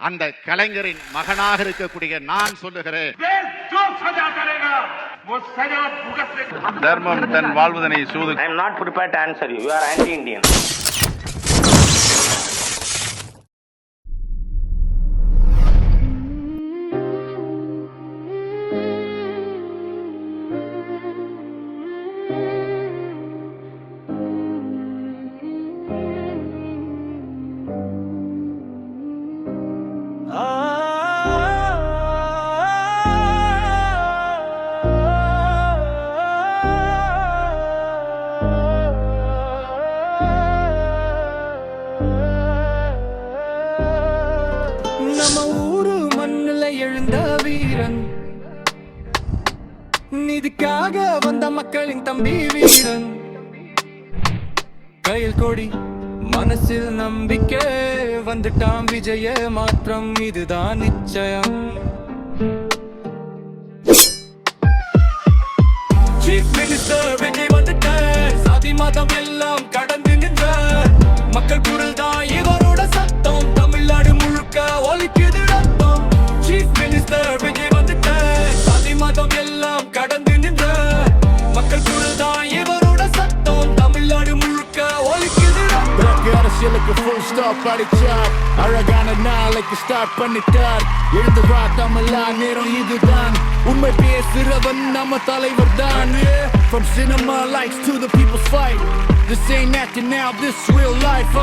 அந்த கலைஞரின் மகனாக இருக்கக்கூடிய நான் சொல்லுகிறேன், தர்மம் தன் வாழ்வதனை சூது. I am not prepared to answer you. You are anti-Indian. நீதிக்காக வந்த மக்களின் தம்பி வீரன், கையில் கொடி மனசில் நம்பிக்கை, வந்துட்டாம் விஜய மாற்றம், இதுதான் நிச்சயம். சீஃப் மினிஸ்டர் விஜய் வந்துட்டார், சாதி மதம் எல்லாம் கடந்து நின்றார், மக்கள் குரல் தான் இவரோட சத்தம், தமிழ்நாடு முழுக்க ஒலிக்குது ரத்தம். சீஃப் மினிஸ்டர் விஜய் வந்துட்டார், சாதி மதம் எல்லாம் கடந்து நின்றார், மக்கள் குரல் தான் இவரோட சத்தம், தமிழ்நாடு முழுக்க ஒலிக்குது ரத்தம். அரசியலுக்கு full stop அடிச்சார், அழகான நாளைக்கு ஸ்டார்ட் பண்ணிட்டார், எழுதுவா தமிழா நேரம் இதுதான், உண்மை பேசுறவன் நம்ம தலைவர் தான். From cinema lights to the people's fight, this ain't acting now, this real life.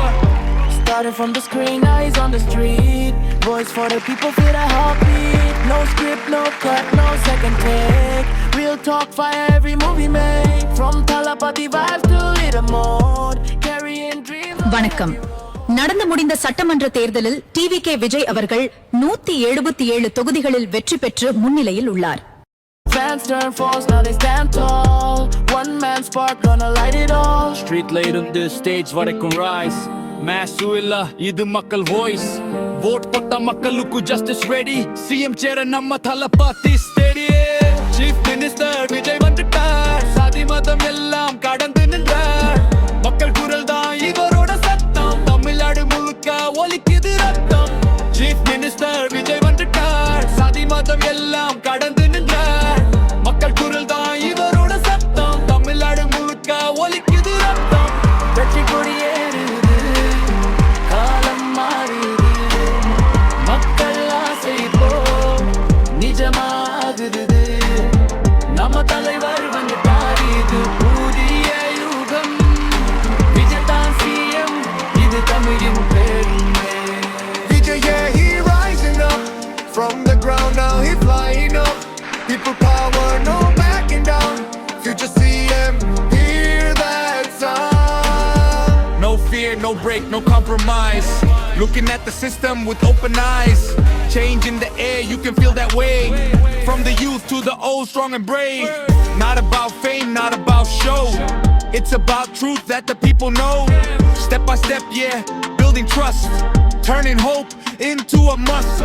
Started from the screen, eyes on the street, voice for the people, feel the heartbeat. No script, no cut, no second take, real talk, fire every movie made. From Thalapathy vibes to little mode, carrying dreams. வணக்கம். நடந்து முடிந்த சட்டமன்ற தேர்தலில் TVK Vijay அவர்கள் 177 தொகுதிகளில் வெற்றி பெற்று முன்னிலையில் உள்ளார். Fans turn false, now they stand tall, one man spark gonna light it all. Street laid on this stage வரைக்கும் rise, mass இல்ல இது மக்கள் voice, vote போட்ட மக்களுக்கு justice ready, CM சேர நம்ம தலபாத்தி steady. Chief Minister விஜய் வந்துட்டார், சாதி மதம் எல்லாம் கடந்து நின்றார், மக்கள் குரல் தான் இவரோட சத்தம், தமிழ்நாடு முழுக்க ஒலிக்குது ரத்தம். Chief Minister விஜய் வந்துட்டார், சாதி மதம் எல்லாம் கடந்து நின்றார், மக்கள் குரல் தான் இவரோட சத்தம், தமிழ்நாடு முழுக்க ஒலிக்குது ரத்தம். வெற்றி கொடியேறுது, காலம் மாறுது, மக்கள் ஆசை போ நிஜமாகுது, நம்ம தலைவர் வந்துட்டார், இது புதிய யுகம், விஜய் தான் CM, இது தமிழின் பெருமை. Vijay, yeah, he rising up from the ground, now he flying up. People power, no backing down. Future CM, hear that sound. No fear, no break, no compromise, looking at the system with open eyes, change in the air, you can feel that way, from the youth to the old, strong and brave. Not about fame, not about show, it's about truth that the people know. Step by step, yeah, building trust, turning hope into a must.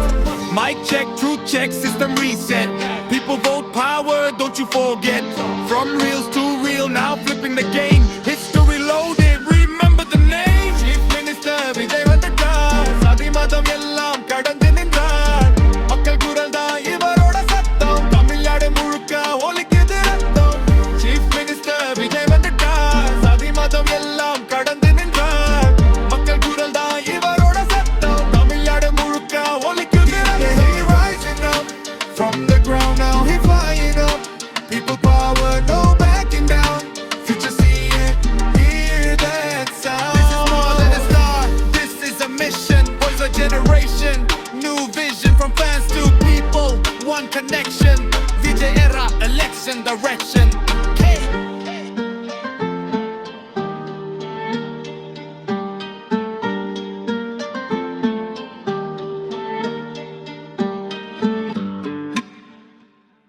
Mic check, truth check, system reset, people vote power, don't you forget. From reals to real, now flipping the game, history loaded, remember the name. Chief Minister Vijay வந்துட்டார், சாதி மதம் எல்லாம் கடந்து நின்றார், மக்கள் குரல் தான் இவரோட சத்தம், தமிழ்நாடு முழுக்க ஒலிக்குது ரத்தம். Chief Minister Vijay வந்துட்டார், சாதி மதம் எல்லாம் கடந்து நின்றார், மக்கள் குரல் தான் இவரோட சத்தம், தமிழ்நாடு முழுக்க ஒலிக்குது ரத்தம். He rising up from the ground, now he flying up. People power, no backing down. Future CM, hear that sound. This is more than a start, this is a mission, boys a generation, new vision from fans to people, one connection, Vijay era, election direction.